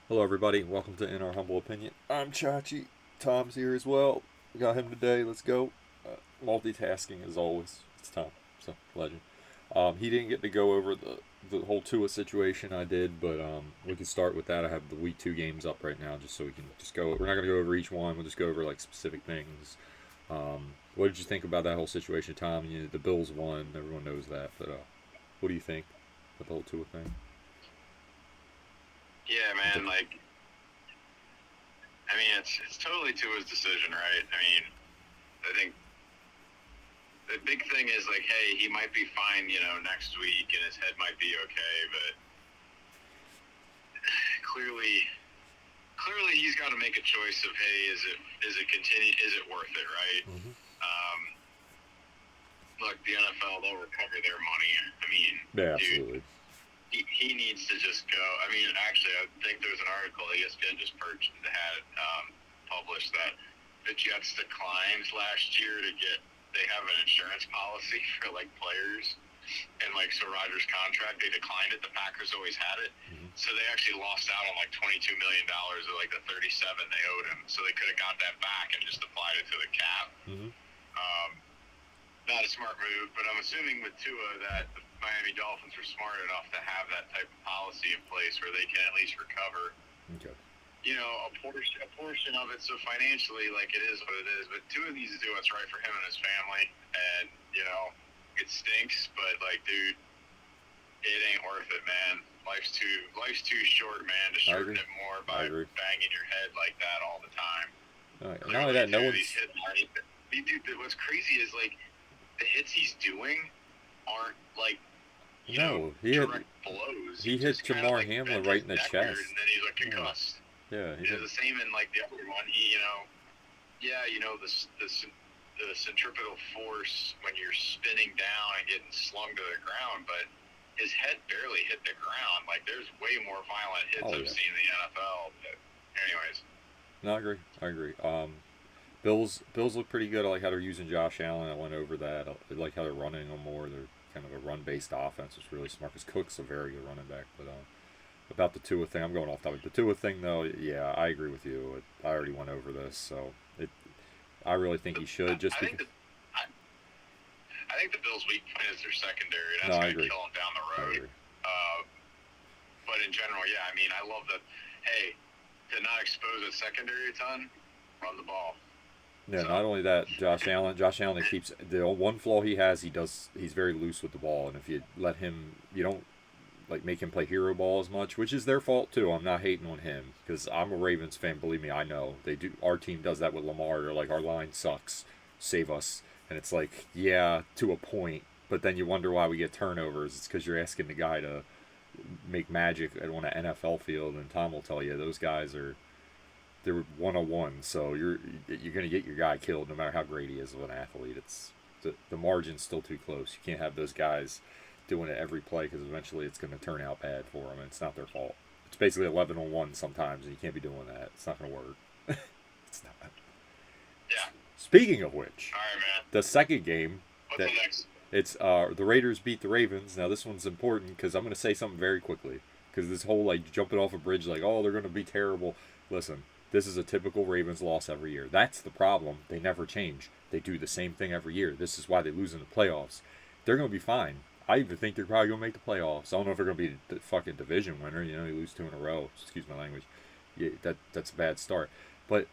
Hello, everybody. Welcome to In Our Humble Opinion. I'm Chachi. Tom's here as well. We got him today. Let's go. Multitasking as always. It's Tom. So legend. He didn't get to go over the whole Tua situation. I did, but we can start with that. I have the week 2 games up right now, just so we can just go. We're not gonna go over each one. We'll just go over like specific things. What did you think about that whole situation, Tom? The Bills won. Everyone knows that, but what do you think of the whole Tua thing? Yeah, man. It's totally to his decision, right? I think the big thing is like, hey, he might be fine, next week, and his head might be okay, but clearly, clearly, he's got to make a choice of, hey, is it worth it, right? Mm-hmm. Um, Look, the NFL, they'll recover their money. Yeah, Dude, absolutely. he needs to just go. Actually, I think there was an article ESPN just had published that the Jets declined last year to get. They have an insurance policy for like players, and like so Rodgers' contract they declined it. The Packers always had it, Mm-hmm. so they actually lost out on like $22 million of like the 37 they owed him. So they could have got that back and just applied it to the cap. Mm-hmm. Um, Not a smart move, but I'm assuming with Tua that the Miami Dolphins were smart enough to have that type of policy in place where they can at least recover, Okay. a portion of it. So financially, like it is what it is. But Tua needs to do what's right for him and his family, and it stinks, but like, dude, it ain't worth it, man. Life's too short, man, to I shorten agree. it more I by agree. banging your head like that all the time. Not only Clearly, that, no too, these one's. hits aren't even. Dude, what's crazy is like the hits he's doing aren't like No, direct blows. he He hit just kind of Jamar like Hamlin bent right his in the neck weird, chest. and then he's like Yeah, concussed. yeah, he did. The same in like the other one. Yeah, the centripetal force when you're spinning down and getting slung to the ground, but his head barely hit the ground. Like there's way more violent hits Oh I've yeah. seen in the NFL. But anyways, No, I agree. I agree. Bills look pretty good. I like how they're using Josh Allen. I went over that. I like how they're running him more. They're kind of a run-based offense. It's really smart because Cook's a very good running back. But about the Tua thing, I'm going off topic. The Tua thing, though, yeah, I agree with you. I already went over this, so it. I really think the, he should I just think because. that I think the Bills' weak point is their secondary. No, That's I going to agree. kill them down the I road. agree. Uh, but in general, yeah, I love that. Hey, to not expose a secondary a ton, run the ball. Yeah, So not only that, Josh Allen keeps the one flaw he has. He's very loose with the ball, and if you let him, you don't like make him play hero ball as much, which is their fault too. I'm not hating on him because I'm a Ravens fan. Believe me, I know they do. Our team does that with Lamar. They're like, our line sucks, save us, and it's like, yeah, to a point, but then you wonder why we get turnovers. It's because you're asking the guy to make magic on an NFL field, and Tom will tell you those guys are they're 101. So you're gonna get your guy killed no matter how great he is of an athlete. It's the margin's still too close. You can't have those guys doing it every play because eventually it's going to turn out bad for them. And it's not their fault. It's basically 11 on 1 sometimes, and you can't be doing that. It's not going to work. It's not. yeah, Speaking of which, all right, man. the second game What's that the next? it's the Raiders beat the Ravens. Now this one's important because I'm going to say something very quickly because this whole like jumping off a bridge like oh they're going to be terrible. Listen, this is a typical Ravens loss every year. That's the problem. They never change. They do the same thing every year. This is why they lose in the playoffs. They're going to be fine. I even think they're probably going to make the playoffs. I don't know if they're going to be the fucking division winner. You know, you lose 2 in a row. Excuse my language. Yeah, that's a bad start. But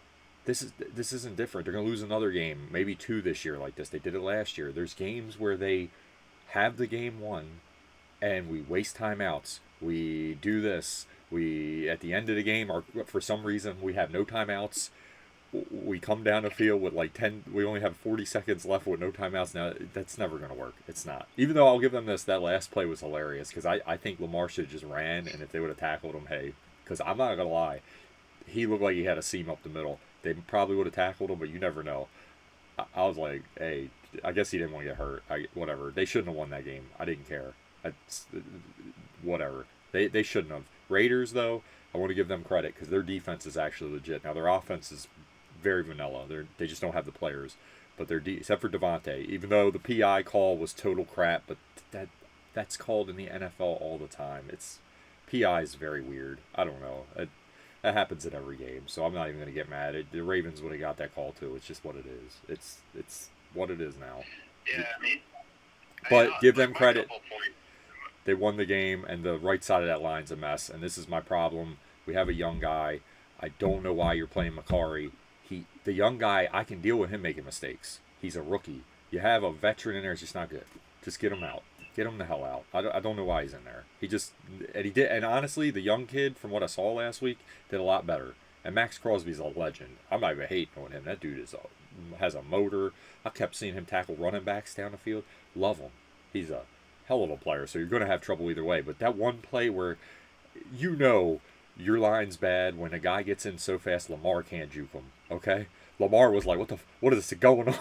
this isn't different. They're going to lose another game, maybe 2 this year like this. They did it last year. There's games where they have the game won and we waste timeouts. We do this. We at the end of the game, or for some reason, we have no timeouts. We come down the field with like 10. We only have 40 seconds left with no timeouts. Now that's never going to work. It's not. Even though I'll give them this, that last play was hilarious because I think Lamar should have just ran, and if they would have tackled him, hey, because I'm not gonna lie, he looked like he had a seam up the middle. They probably would have tackled him, but you never know. I was like, hey, I guess he didn't want to get hurt. Whatever. They shouldn't have won that game. I didn't care. Whatever. They shouldn't have. Raiders though, I want to give them credit because their defense is actually legit. Now their offense is very vanilla. They just don't have the players. But except for Devontae, even though the PI call was total crap, but that's called in the NFL all the time. It's PI is very weird. I don't know. That happens in every game, so I'm not even going to get mad. The Ravens would have got that call too. It's just what it is. It's what it is now. Yeah, I mean, But give like them my credit. couple points. They won the game, and the right side of that line's a mess. And this is my problem. We have a young guy. I don't know why you're playing Macari. The young guy, I can deal with him making mistakes. He's a rookie. You have a veteran in there, it's just not good. Just get him out. Get him the hell out. I don't know why he's in there. He did, and honestly, the young kid from what I saw last week did a lot better. And Max Crosby's a legend. I'm not even hating on him. That dude has a motor. I kept seeing him tackle running backs down the field. Love him. He's a hell of a player. So you're going to have trouble either way. But that one play where your line's bad when a guy gets in so fast, Lamar can't juke him. Okay, Lamar was like, what is this going on?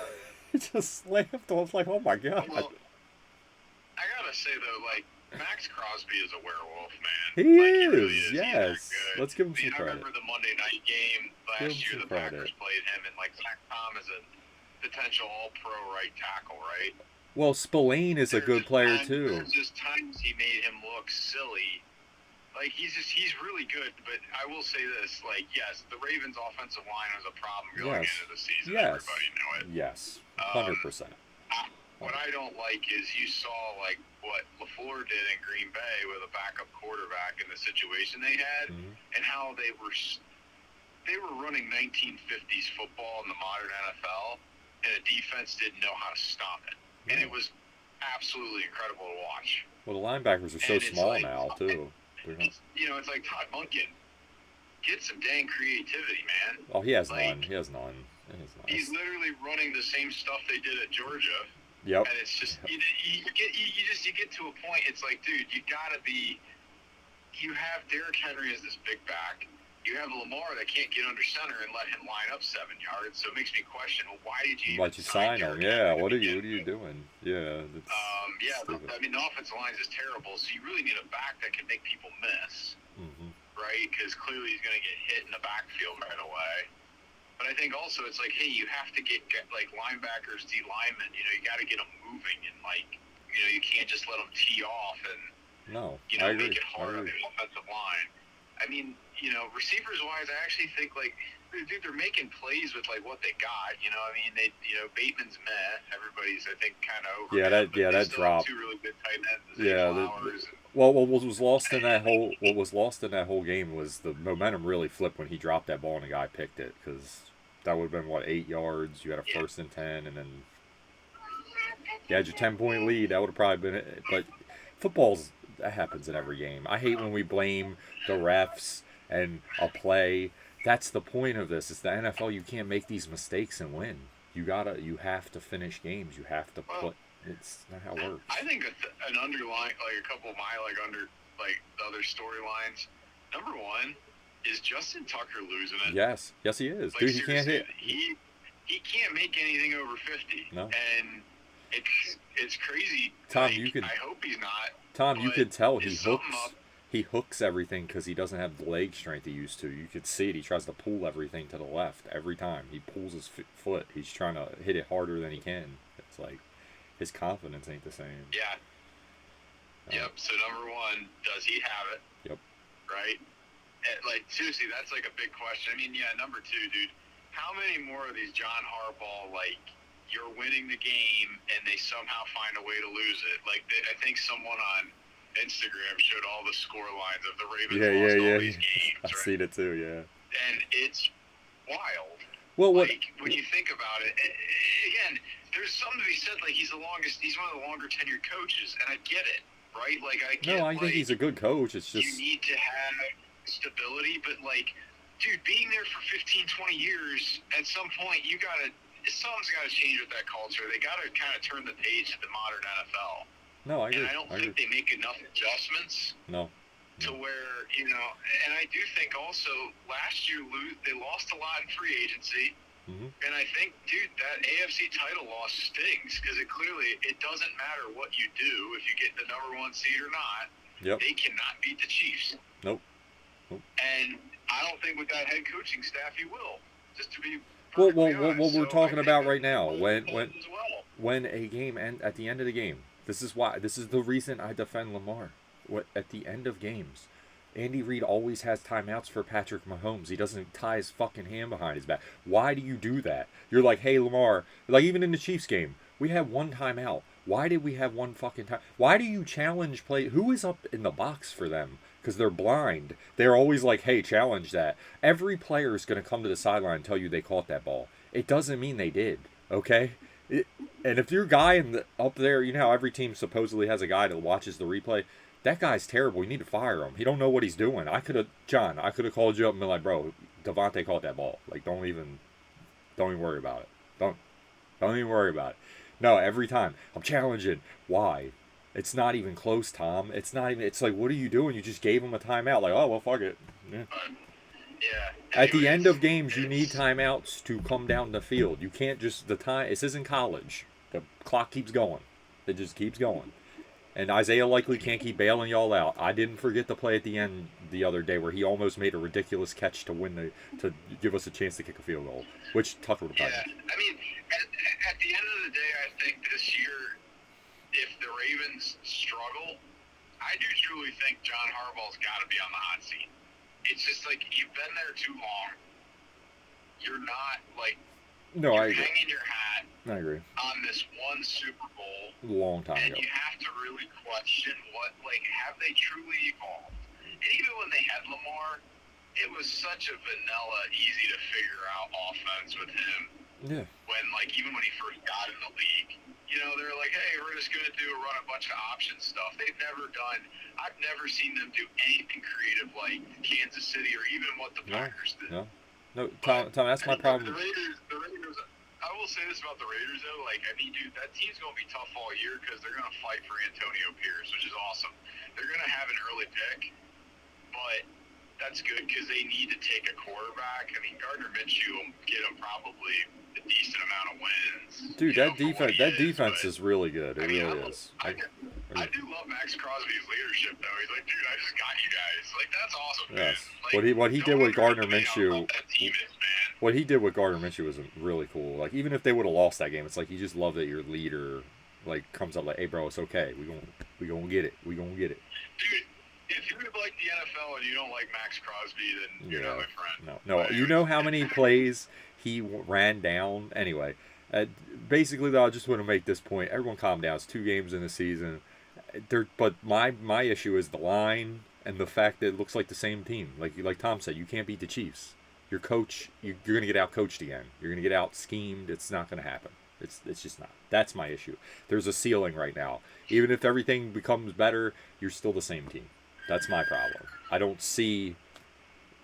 He just slammed him. I was like, oh my god. Well, I gotta say though, like Max Crosby is a werewolf, man. He like, is. He really is. Yes. Let's give him some I credit. remember the Monday night game last year. The Packers played him, and like Zach Tom is a potential All-Pro right tackle, right? Well, Spillane is a good player too. There's just times he made him look silly. Like he's really good, but I will say this: like, yes, the Ravens' offensive line was a problem going into the season. Yes. Everybody knew it. Yes. 100%. What I don't like is you saw like what LaFleur did in Green Bay with a backup quarterback in the situation they had, and how they were running 1950s football in the modern NFL, and the defense didn't know how to stop it, and it was absolutely incredible to watch. Well, the linebackers are so small now too. It's like Todd Monken. Get some dang creativity, man. Oh, he has none. He has none. He's literally running the same stuff they did at Georgia. Yep. And it's just you get to a point. It's like, dude, you gotta be. You have Derrick Henry as this big back. You have Lamar that can't get under center and let him line up 7 yards. So it makes me question, well, why did you sign him? Yeah. What are you doing? Yeah. I mean, the offensive line is terrible. So you really need a back that can make people miss. Right? Because clearly he's going to get hit in the backfield right away. But I think also it's like, hey, you have to get like linebackers, D linemen. You got to get them moving, and like, you can't just let them tee off and make it hard on the offensive line. I mean, receivers wise, I actually think like, dude, they're making plays with like what they got. I mean, Bateman's meh. Everybody's I think kind of over. That dropped. Two really good tight ends. What was lost in that whole game was the momentum really flipped when he dropped that ball and the guy picked it, because that would have been 8 yards. You had a 1st and 10, and then you had your 10-point lead. That would have probably been it. But that happens in every game. I hate when we blame the refs and a play. That's the point of this. It's the NFL. You can't make these mistakes and win. You have to finish games. You have to put. It's not how it works. I think an underline, like a couple of my the other storylines. Number one is Justin Tucker losing it. Yes, he is. Dude, he can't hit. He can't make anything over 50. No. And it's crazy. Tom, I hope he's not. Tom, you could tell he hooks everything because he doesn't have the leg strength he used to. You could see it. He tries to pull everything to the left every time. He pulls his foot. He's trying to hit it harder than he can. It's like his confidence ain't the same. Yeah. Yep. So number one, does he have it? Yep. Right? Like, seriously, that's like a big question. I mean, yeah, number two, dude, how many more of these John Harbaugh, like, you're winning the game and they somehow find a way to lose it? Like, I think someone on Instagram showed all the score lines of the Ravens lost all these games. I've seen it too, yeah. And it's wild. Well, when you think about it, again, there's something to be said. Like, he's one of the longer tenured coaches, and I get it, right? Like, I think he's a good coach. It's just you need to have stability, but like, dude, being there for 15, 20 years, at some point something's got to change with that culture. They got to kind of turn the page to the modern NFL. No, I agree. And I don't think they make enough adjustments. No. To where, and I do think also last year they lost a lot in free agency. And I think, dude, that AFC title loss stings because it doesn't matter what you do if you get the number 1 seed or not. Yep. They cannot beat the Chiefs. Nope. And I don't think with that head coaching staff he will. Just to be what we're talking about right now, when a game at the end of the game, this is the reason I defend Lamar. At the end of games, Andy Reid always has timeouts for Patrick Mahomes. He doesn't tie his fucking hand behind his back. Why do you do that? You're like, hey, Lamar, like even in the Chiefs game, we had one timeout. Why did we have one fucking time? Why do you challenge play? Who is up in the box for them? Because they're blind. They're always like, hey, challenge that. Every player is going to come to the sideline and tell you they caught that ball. It doesn't mean they did, okay? And if your guy up there, you know how every team supposedly has a guy that watches the replay? That guy's terrible. You need to fire him. He don't know what he's doing. I could have called you up and been like, bro, Devontae caught that ball. Like, don't even worry about it. Don't even worry about it. No, every time I'm challenging. Why? It's not even close, Tom. It's not even. It's like, what are you doing? You just gave him a timeout. Like, oh well, fuck it. Yeah. Yeah. At the end Anyways, of games, you need timeouts to come down the field. You can't just the time. This isn't college. The clock keeps going. It just keeps going. And Isaiah likely can't keep bailing y'all out. I didn't forget the play at the end the other day where he almost made a ridiculous catch to to give us a chance to kick a field goal, which Tucker would have Yeah, I mean, at the end of the day, I think this year, if the Ravens struggle, I do truly think John Harbaugh's got to be on the hot seat. It's just like you've been there too long. You're not like No, I you're agree. hanging your hat I agree. on this one Super Bowl, A long time and ago. you have to really question have they truly evolved? And even when they had Lamar, it was such a vanilla, easy to figure out offense with him. Yeah. Even when he first got in the league, they were like, hey, we're just going to run a bunch of option stuff. I've never seen them do anything creative like Kansas City or even what the Packers did. No, Tom, that's my problem. The Raiders, I will say this about the Raiders, though. Dude, that team's going to be tough all year because they're going to fight for Antonio Pierce, which is awesome. They're going to have an early pick, but that's good because they need to take a quarterback. I mean, Gardner Minshew will get them probably a decent amount of wins. Dude, that defense is really good. It really is. I do love Max Crosby's leadership, though. He's like, dude, I just got you guys. Like, that's awesome, Yes. man. What he did with Gardner Minshew. That team is, man. What he did with Gardner Minshew was really cool. Like, even if they would have lost that game, it's like you just love that your leader comes up like, hey, bro, it's okay. We gonna get it. We gonna get it. Dude, if you like the NFL and you don't like Max Crosby, then you're not my friend. No. You know how many plays he ran down? Anyway, basically, though, I just want to make this point. Everyone calm down. It's 2 games in the season. But my issue is the line and the fact that it looks like the same team. Like Tom said, you can't beat the Chiefs. Your coach, you're going to get out-coached again. You're going to get out-schemed. It's not going to happen. It's just not. That's my issue. There's a ceiling right now. Even if everything becomes better, you're still the same team. That's my problem. I don't see.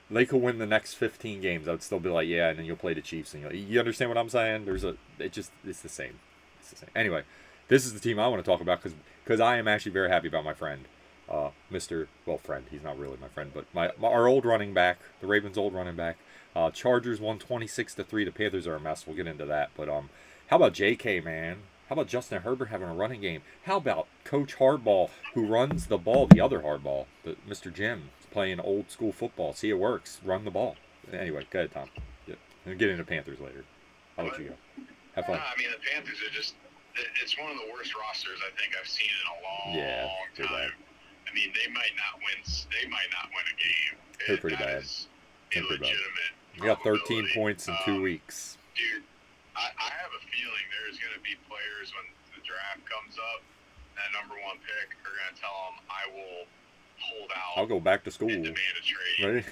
They could win the next 15 games. I would still be like, yeah, and then you'll play the Chiefs. And you understand what I'm saying? It's the same. It's the same. Anyway, this is the team I want to talk about because I am actually very happy about my friend, friend. He's not really my friend, but our old running back, the Ravens' old running back. Chargers won 26-3. The Panthers are a mess. We'll get into that. But how about J.K., man? How about Justin Herbert having a running game? How about Coach Hardball, who runs the ball, the other Hardball, Mr. Jim, playing old school football? See, it works. Run the ball. Anyway, go ahead, Tom. Yeah. We'll get into Panthers later. I'll let you go. Have fun. I mean, the Panthers are it's one of the worst rosters I think I've seen in a long time. I mean, they might not win a game. They're pretty bad. Illegitimate. You got 13 points in 2 weeks. Dude, I have a feeling there's going to be players when the draft comes up, that number 1 pick are going to tell them, I will hold out. I'll go back to school. And demand a trade. Right?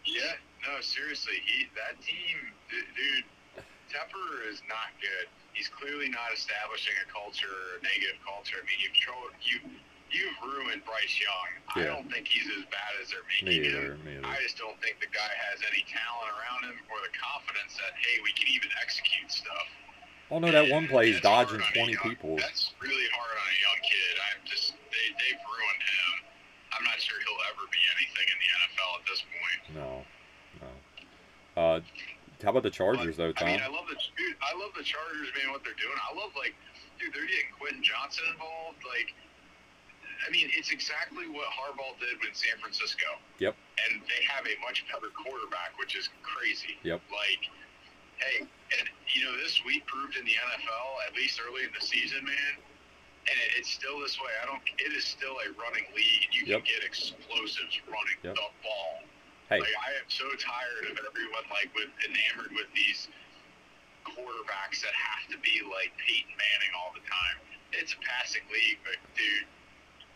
Yeah, no, seriously. That team, dude, Tepper is not good. He's clearly not establishing a culture, a negative culture. I mean, you've ruined Bryce Young. Yeah. I don't think he's as bad as they're making him. Me either. I just don't think the guy has any talent around him or the confidence that, hey, we can even execute stuff. Oh, no, that one play, he's dodging 20 people. That's really hard on a young kid. They've ruined him. I'm not sure he'll ever be anything in the NFL at this point. No. How about the Chargers, though, Tom? I mean, I love the Chargers, man, what they're doing. I love, dude, they're getting Quentin Johnson involved. I mean, it's exactly what Harbaugh did with San Francisco. Yep. And they have a much better quarterback, which is crazy. Yep. Hey, and, this week proved in the NFL, at least early in the season, man, and it's still this way. It is still a running league. You Yep. can get explosives running Yep. the ball. Hey. Like, I am so tired of everyone enamored with these quarterbacks that have to be like Peyton Manning all the time. It's a passing league, but dude,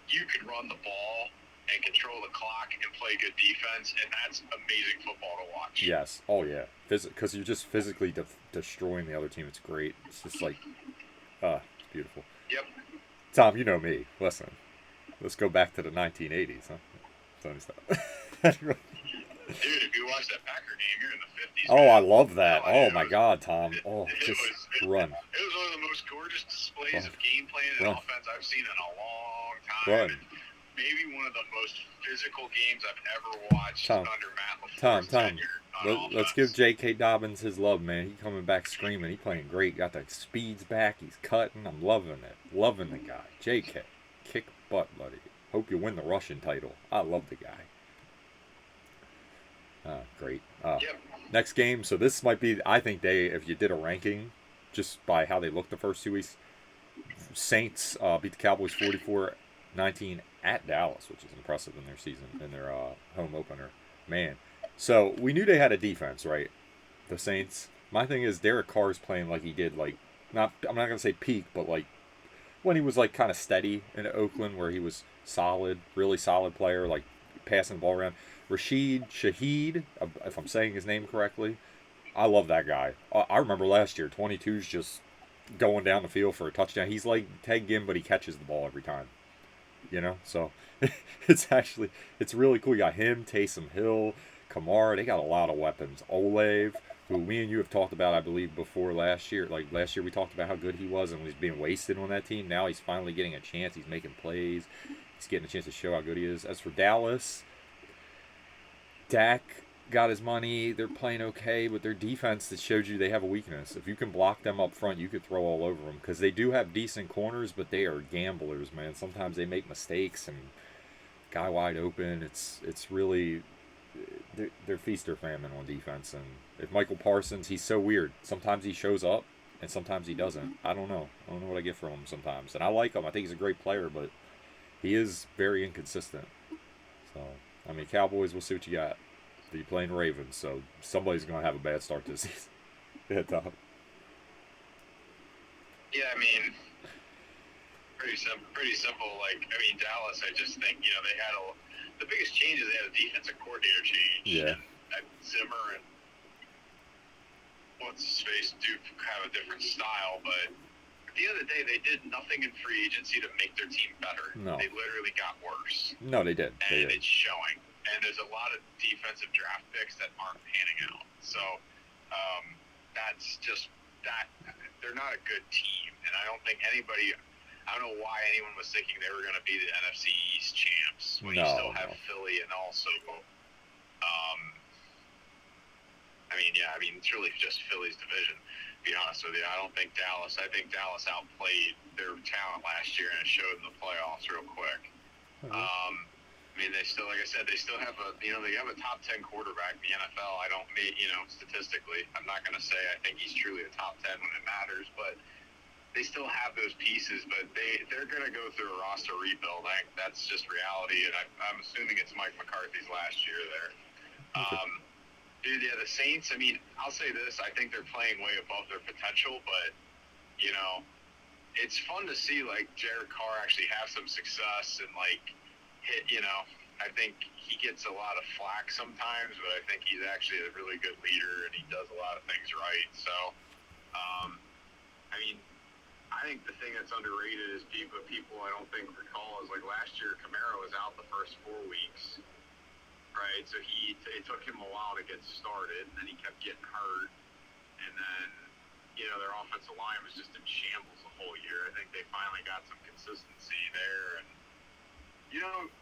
you can run the ball and control the clock and play good defense, and that's amazing football to watch. Yes. Oh yeah. Because you're just physically destroying the other team. It's great. It's just like, it's beautiful. Yep. Tom, you know me. Listen, let's go back to the 1980s, huh? Funny stuff. Dude, if you watch that Packer game, you're in the 50s. Oh, man. I love that. Oh, Oh my God, Tom. Oh, just run. It was one of the most gorgeous displays of game plan and offense I've seen in a long time. Run. And maybe one of the most physical games I've ever watched under Matt LaFleur's tenure. Let's give J.K. Dobbins his love, man. He coming back screaming. He playing great. Got the speeds back. He's cutting. I'm loving it. Loving the guy. J.K. Kick butt, buddy. Hope you win the Russian title. I love the guy. Great. Yep. Next game. So this might be, I think if you did a ranking, just by how they looked the first 2 weeks, Saints beat the Cowboys 44-19 at Dallas, which is impressive in their season, in their home opener. Man. So we knew they had a defense, right? The Saints. My thing is Derek Carr's playing like he did, like, I'm not going to say peak, but like when he was like kind of steady in Oakland, where he was solid, really solid player, like passing the ball around. Rashid Shaheed, if I'm saying his name correctly, I love that guy. I remember last year, 22's just going down the field for a touchdown. He's like Ted Ginn, but he catches the ball every time. You know, so it's really cool. You got him, Taysom Hill, Kamara. They got a lot of weapons. Olave, who me and you have talked about, I believe, before last year. Like last year, we talked about how good he was and was being wasted on that team. Now he's finally getting a chance. He's making plays. He's getting a chance to show how good he is. As for Dallas, Dak got his money. They're playing okay, but their defense that showed you they have a weakness. If you can block them up front, you could throw all over them because they do have decent corners, but they are gamblers, man. Sometimes they make mistakes and guy wide open. It's really they're feast or famine on defense. And if Michael Parsons, he's so weird. Sometimes he shows up and sometimes he doesn't. I don't know what I get from him sometimes. And I like him. I think he's a great player, but he is very inconsistent. So, I mean, Cowboys, we'll see what you got. You're playing Ravens, so somebody's going to have a bad start this season. Yeah, Tom. Yeah, I mean, pretty simple. Like, I mean, Dallas, I just think, they had the biggest change is they had a defensive coordinator change. Yeah. And Zimmer and what's his face do have a different style, but at the end of the day, they did nothing in free agency to make their team better. No. They literally got worse. No, they did. And it's showing. And there's a lot of defensive draft picks that aren't panning out. So that's just that. They're not a good team. And I don't think I don't know why anyone was thinking they were going to be the NFC East champs when you still have Philly and also, it's really just Philly's division, to be honest with you. I don't think Dallas, I think Dallas outplayed their talent last year and it showed in the playoffs real quick. Mm-hmm. They still, like I said, they still have they have a top 10 quarterback in the NFL. Statistically, I'm not going to say I think he's truly a top 10 when it matters, but they still have those pieces, but they're going to go through a roster rebuild. That's just reality, and I'm assuming it's Mike McCarthy's last year there. The Saints, I'll say this, I think they're playing way above their potential, but, it's fun to see, like, Jared Carr actually have some success and, like, hit, I think he gets a lot of flack sometimes, but I think he's actually a really good leader and he does a lot of things right. So, I think the thing that's underrated is people I don't think recall is like last year Kamara was out the first 4 weeks, right? So it took him a while to get started, and then he kept getting hurt, and then their offensive line was just in shambles the whole year. I think they finally got some consistency there, and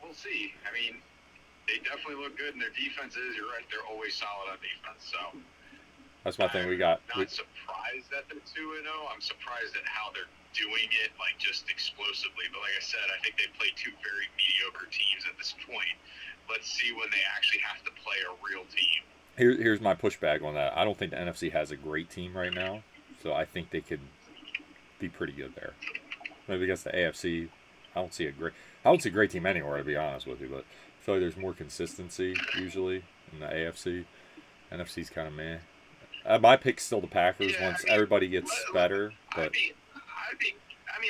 we'll see. They definitely look good, and their defense is, you're right, they're always solid on defense. So that's my thing. I'm not surprised that they're 2-0. I'm surprised at how they're doing it, like just explosively. But like I said, I think they play two very mediocre teams at this point. Let's see when they actually have to play a real team. Here's my pushback on that. I don't think the NFC has a great team right now, so I think they could be pretty good there. Maybe against the AFC. I don't see a great team anywhere, to be honest with you. But I feel like there's more consistency usually in the AFC. NFC's kind of meh. My pick's still the Packers Yeah, I once mean, everybody gets better. I'd But be, I'd be,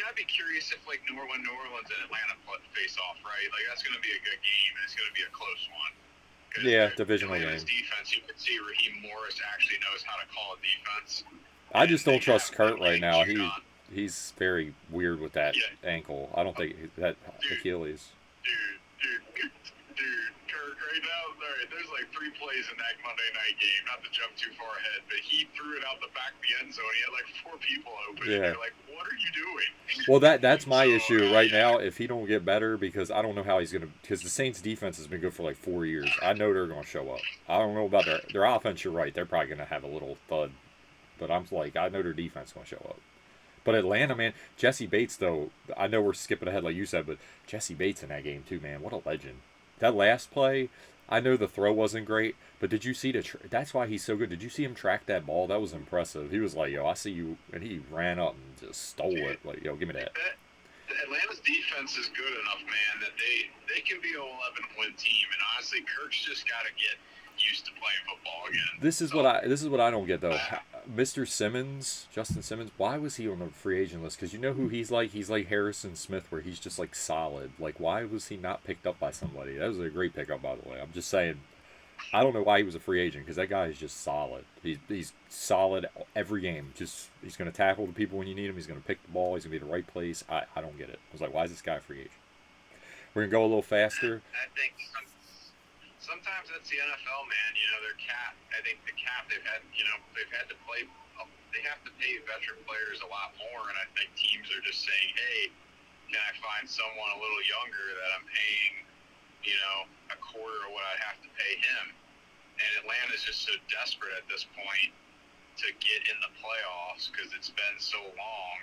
I'd be curious if like when New Orleans and Atlanta face off, right? Like that's going to be a good game, and it's going to be a close one. Because yeah, divisional Atlanta's game. defense, you could see Raheem Morris actually knows how to call a defense, I and just they don't trust have Kurt right Lane now. Judon. He's very weird with that Yeah, ankle. I don't think that dude, Achilles. dude, Kirk, right now, right, there's like 3 plays in that Monday night game, not to jump too far ahead, but he threw it out the back of the end zone. He had like 4 people open, and Yeah. you're like, what are you doing? Well, that's my So, issue right yeah, now. If he don't get better, because I don't know how he's gonna. Because the Saints' defense has been good for like 4 years. I know they're gonna show up. I don't know about their offense. You're right. They're probably gonna have a little thud. But I'm like, I know their defense gonna show up. But Atlanta, man, Jesse Bates though. I know we're skipping ahead like you said, but Jesse Bates in that game too, man. What a legend. That last play, I know the throw wasn't great, but did you see that's why he's so good. Did you see him track that ball? That was impressive. He was like, "Yo, I see you," and he ran up and just stole it. Like, "Yo, give me that." Atlanta's defense is good enough, man, that they can be an 11-win team. And honestly, Kirk's just got to get used to playing football again. This is what I don't get though. Mr. Simmons, Justin Simmons, why was he on the free agent list? Because you know who he's like. He's like Harrison Smith, where he's just like solid. Like, why was he not picked up by somebody? That was a great pickup, by the way. I'm just saying. I don't know why he was a free agent because that guy is just solid. He's solid every game. Just he's going to tackle the people when you need him. He's going to pick the ball. He's going to be in the right place. I don't get it. I was like, why is this guy a free agent? We're going to go a little faster. I think sometimes that's the NFL, man. You know, their cap. I think the cap they've had to play. They have to pay veteran players a lot more, and I think teams are just saying, hey, can I find someone a little younger that I'm paying, a quarter of what I have to pay him? And Atlanta's just so desperate at this point to get in the playoffs because it's been so long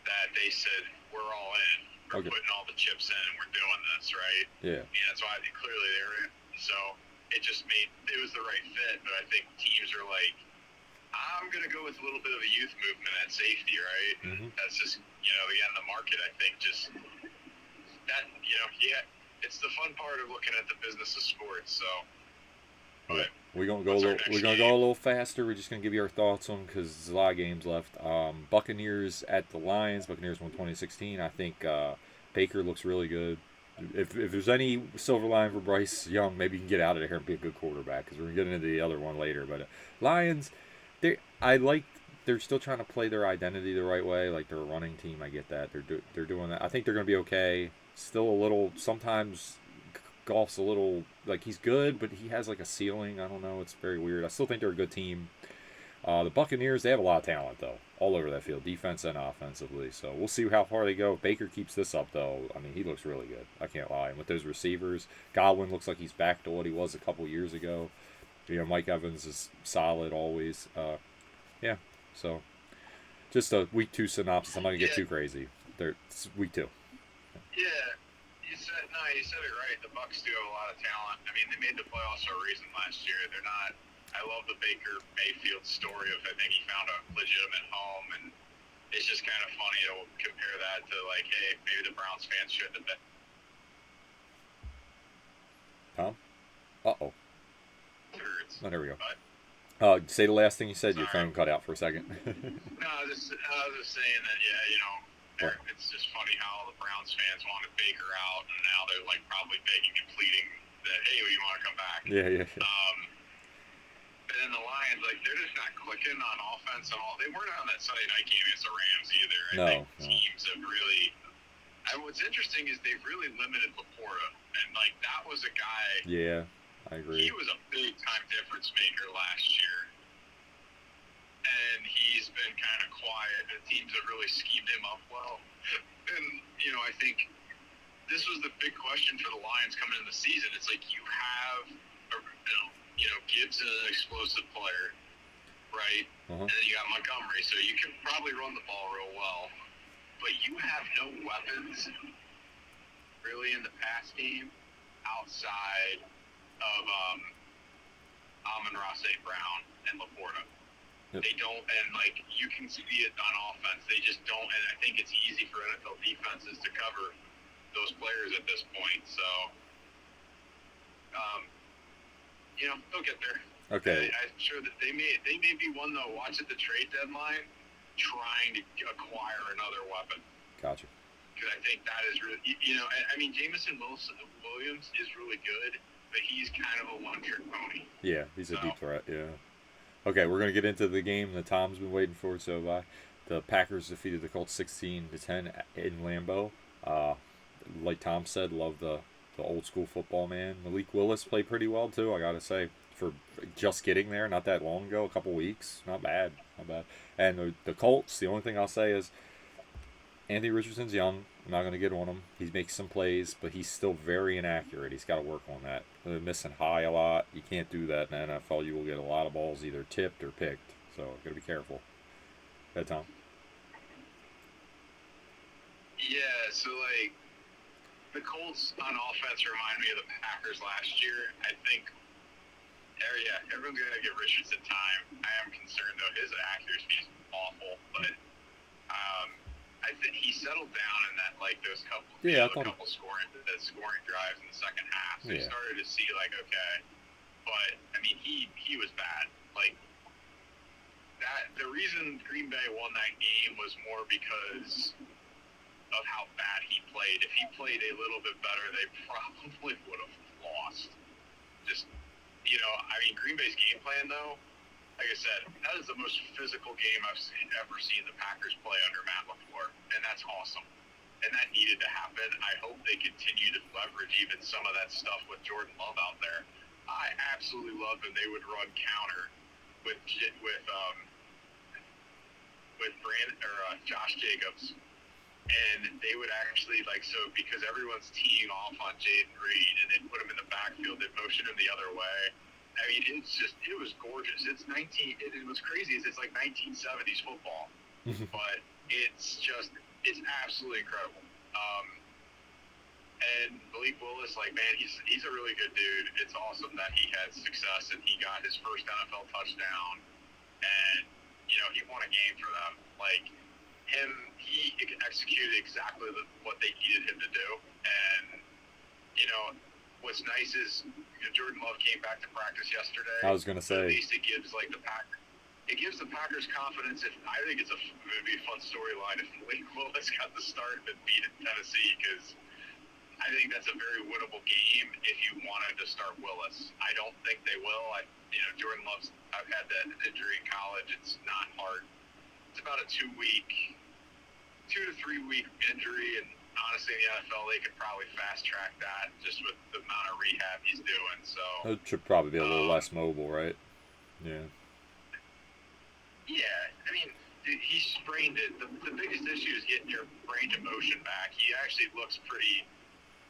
that they said, we're all in. We're putting all the chips in and we're doing this, right? Yeah. And that's why I think clearly they were in. So it was the right fit, but I think teams are like, I'm going to go with a little bit of a youth movement at safety, right? Mm-hmm. That's just, again, the market, I think, just that, it's the fun part of looking at the business of sports. So, but we're gonna go a little faster. We're just gonna give you our thoughts on because there's a lot of games left. Buccaneers at the Lions. Buccaneers won 2016. I think Baker looks really good. If there's any silver line for Bryce Young, maybe he can get out of there and be a good quarterback because we're gonna get into the other one later. But Lions, they're still trying to play their identity the right way. Like they're a running team. I get that. They're doing that. I think they're gonna be okay. Still a little. Sometimes Goff's a little like he's good, but he has like a ceiling. I don't know. It's very weird. I still think they're a good team. The Buccaneers, they have a lot of talent though, all over that field, defense and offensively. So we'll see how far they go. If Baker keeps this up though, I mean he looks really good. I can't lie. And with those receivers, Godwin looks like he's back to what he was a couple years ago. Mike Evans is solid always. Yeah. So just a week 2 synopsis. I'm not gonna get too crazy. It's week 2. Yeah. You said it right. The Bucs do have a lot of talent. I mean, they made the playoffs for a reason last year. They're not. I love the Baker Mayfield story of I think he found a legitimate home, and it's just kind of funny to compare that to like, hey, maybe the Browns fans should have been. Tom? Oh, there we go. But, say the last thing you said. Sorry. Your phone cut out for a second. No, I was just saying that. It's just funny how the Browns fans wanted Baker out, and now they're like probably begging and pleading that, hey, we want to come back. Yeah. And then the Lions, like, they're just not clicking on offense at all. They weren't on that Sunday night game against the Rams either. I think teams have really. And what's interesting is they've really limited Laporta, and like that was a guy. Yeah, I agree. He was a big time difference maker last year. And he's been kind of quiet. The teams have really schemed him up well. And, I think this was the big question for the Lions coming into the season. It's like you have, Gibbs is an explosive player, right? Uh-huh. And then you got Montgomery, so you can probably run the ball real well. But you have no weapons really in the pass game outside of Amon-Ra St. Brown and Laporta. Yep. They don't, and like you can see it on offense. They just don't, and I think it's easy for NFL defenses to cover those players at this point. So, they'll get there. Okay. I'm sure that they may be one though. Watch at the trade deadline, trying to acquire another weapon. Gotcha. Because I think that is really, Jameson Williams is really good, but he's kind of a one-trick pony. Yeah, he's a deep threat. Yeah. Okay, we're gonna get into the game that Tom's been waiting for. So, the Packers defeated the Colts 16-10 in Lambeau. Like Tom said, love the old school football man. Malik Willis played pretty well too. I gotta say, for just getting there not that long ago, a couple weeks, not bad. And the Colts, the only thing I'll say is Anthony Richardson's young. I'm not going to get on him. He makes some plays, but he's still very inaccurate. He's got to work on that. They're missing high a lot. You can't do that in the NFL. You will get a lot of balls either tipped or picked. So, got to be careful. Go ahead, Tom. Yeah, so, the Colts on offense remind me of the Packers last year. I think, everyone's going to give Richardson time. I am concerned, though. His accuracy is awful, but I think he settled down in that those couple scoring drives in the second half. So you started to see okay, but I mean he was bad. The reason Green Bay won that game was more because of how bad he played. If he played a little bit better, they probably would have lost. Green Bay's game plan though. Like I said, that is the most physical game I've ever seen the Packers play under Matt LaFleur, and that's awesome. And that needed to happen. I hope they continue to leverage even some of that stuff with Jordan Love out there. I absolutely love when they would run counter with Josh Jacobs, and they would actually because everyone's teeing off on Jaden Reed, and they'd put him in the backfield, they'd motion him the other way. I mean, it was gorgeous. It was crazy. It's like 1970s football, but it's absolutely incredible. And Malik Willis, he's a really good dude. It's awesome that he had success and he got his first NFL touchdown, and he won a game for them. He executed exactly what they needed him to do, and what's nice is Jordan Love came back to practice yesterday. I was going to say. At least it gives the Packers confidence. I think it would be a fun storyline if Malik Willis got the start and beat Tennessee, because I think that's a very winnable game if you wanted to start Willis. I don't think they will. Jordan Love's. I've had that injury in college. It's not hard. It's about a 2 to 3 week injury, and honestly, in the NFL, they could probably fast track that just with the amount of rehab he's doing. So it should probably be a little less mobile, right? Yeah. Yeah, I mean, dude, he sprained it. The biggest issue is getting your range of motion back. He actually looks pretty.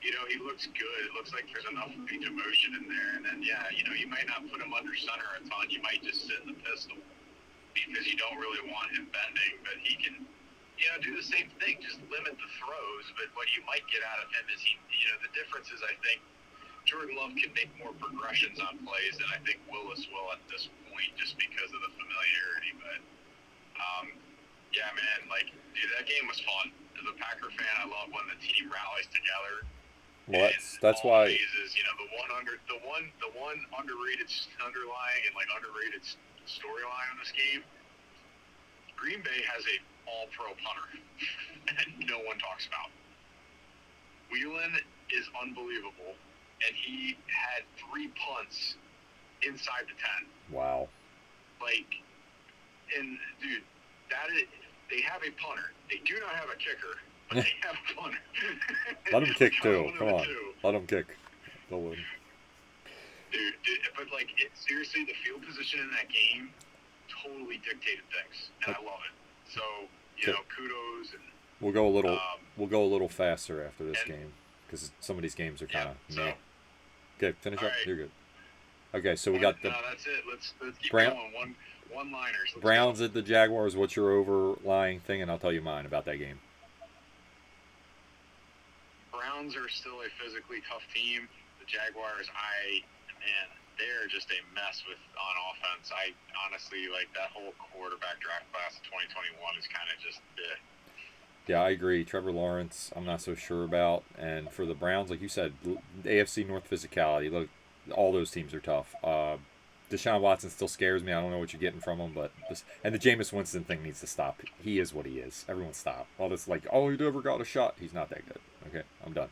He looks good. It looks like there's enough range of motion in there. And then, you might not put him under center a ton. You might just sit in the pistol because you don't really want him bending, but he can. Do the same thing, just limit the throws. But what you might get out of him is the difference is I think Jordan Love can make more progressions on plays than I think Willis will at this point, just because of the familiarity. But, yeah, man, dude, that game was fun. As a Packer fan, I love when the team rallies together. Well, that's why. The one underrated underlying and underrated storyline in this game. Green Bay has a all-pro punter that no one talks about. Whelan is unbelievable, and he had 3 punts inside the 10. Wow. And dude, they have a punter. They do not have a kicker, but they have a punter. Let him kick too. Come on. Let him kick. Go in. Dude, but seriously, the field position in that game totally dictated things, and I love it. So, kudos. And we'll go a little faster after this game, because some of these games are kind of meh. Okay, finish up. Right. You're good. Okay, so we got the. No, that's it. Let's keep going. One-liners. Browns at the Jaguars. What's your overlying thing? And I'll tell you mine about that game. Browns are still a physically tough team. The Jaguars, they're just a mess on offense. I honestly like that whole quarterback draft class of 2021 is kind of just. Yeah, I agree. Trevor Lawrence, I'm not so sure about. And for the Browns, like you said, AFC North physicality. Look, all those teams are tough. Deshaun Watson still scares me. I don't know what you're getting from him, but and the Jameis Winston thing needs to stop. He is what he is. Everyone stop. All this like, oh, he never got a shot. He's not that good. Okay, I'm done.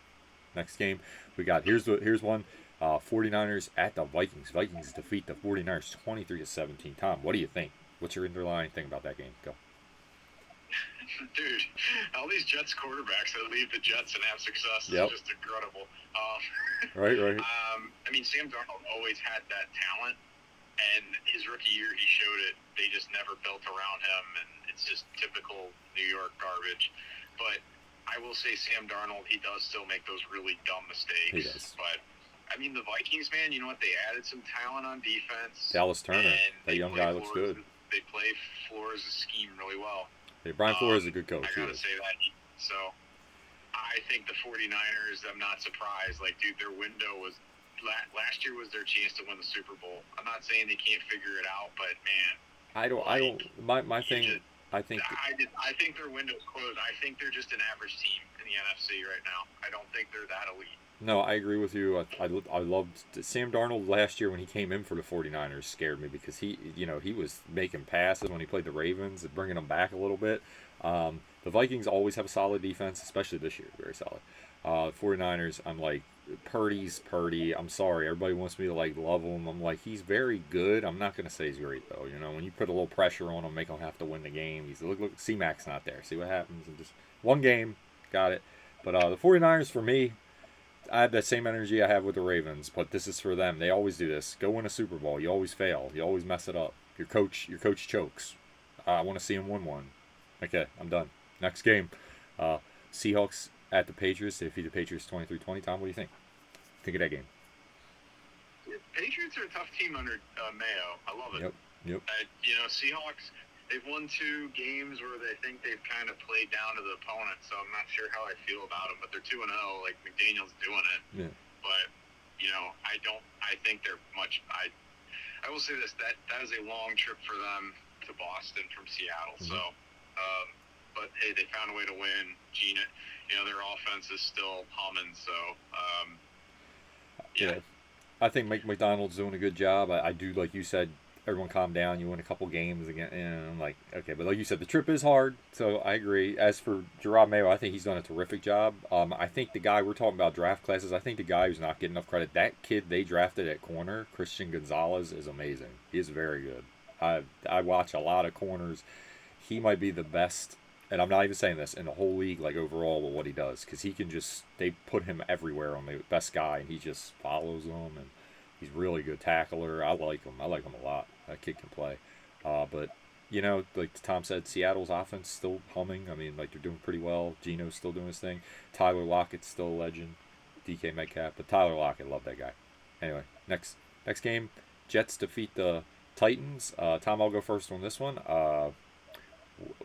Next game, we got here's one. 49ers at the Vikings. Vikings defeat the 49ers 23-17. Tom, what do you think? What's your underlying thing about that game? Go. Dude, all these Jets quarterbacks that leave the Jets and have success is just incredible. Right. I mean, Sam Darnold always had that talent, and his rookie year he showed it. They just never built around him, and it's just typical New York garbage. But I will say Sam Darnold, he does still make those really dumb mistakes. He does. But, I mean, the Vikings, man, you know what? They added some talent on defense. Dallas Turner, that young guy looks good. They play Flores' scheme really well. Hey, Brian Flores is a good coach. I gotta say that. So, I think the 49ers, I'm not surprised. Like, dude, their window was last year was their chance to win the Super Bowl. I'm not saying they can't figure it out, but man, I think their window's closed. I think they're just an average team in the NFC right now. I don't think they're that elite. No, I agree with you. I loved Sam Darnold last year when he came in for the 49ers scared me because he was making passes when he played the Ravens and bringing them back a little bit. The Vikings always have a solid defense, especially this year, very solid. 49ers, I'm like, Purdy's Purdy. I'm sorry, everybody wants me to like love him. I'm like, he's very good. I'm not gonna say he's great though. You know, when you put a little pressure on him, make him have to win the game. He's look, C-Mac's not there. See what happens, and just one game, got it. But the 49ers for me, I have that same energy I have with the Ravens, but this is for them. They always do this. Go win a Super Bowl. You always fail. You always mess it up. Your coach chokes. I want to see him win one. Okay, I'm done. Next game. Seahawks at the Patriots. They defeat the Patriots 23-20. Tom, what do you think? Think of that game. Patriots are a tough team under Mayo. I love it. Yep. Seahawks, they've won 2 games where they think they've kind of played down to the opponent, so I'm not sure how I feel about them, but they're 2-0, like McDaniel's doing it. Yeah. But, I think they're much, I will say this, that is a long trip for them to Boston from Seattle, Mm-hmm. so, but hey, they found a way to win. Gina, their offense is still humming, so, yeah. I think Mike McDonald's doing a good job. I do, like you said, everyone calm down. You win a couple games again, and I'm like, okay. But like you said, the trip is hard, so I agree. As for Gerard Mayo, I think he's done a terrific job. I think the guy we're talking about draft classes. I think the guy who's not getting enough credit, that kid they drafted at corner, Christian Gonzalez, is amazing. He is very good. I watch a lot of corners. He might be the best, and I'm not even saying this, in the whole league, like overall, with what he does, because he can they put him everywhere on the best guy, and he just follows them, and he's really good tackler. I like him a lot. That kid can play. But, like Tom said, Seattle's offense still humming. I mean, like, they're doing pretty well. Geno's still doing his thing. Tyler Lockett's still a legend. DK Metcalf. But Tyler Lockett, love that guy. Anyway, next game, Jets defeat the Titans. Tom, I'll go first on this one.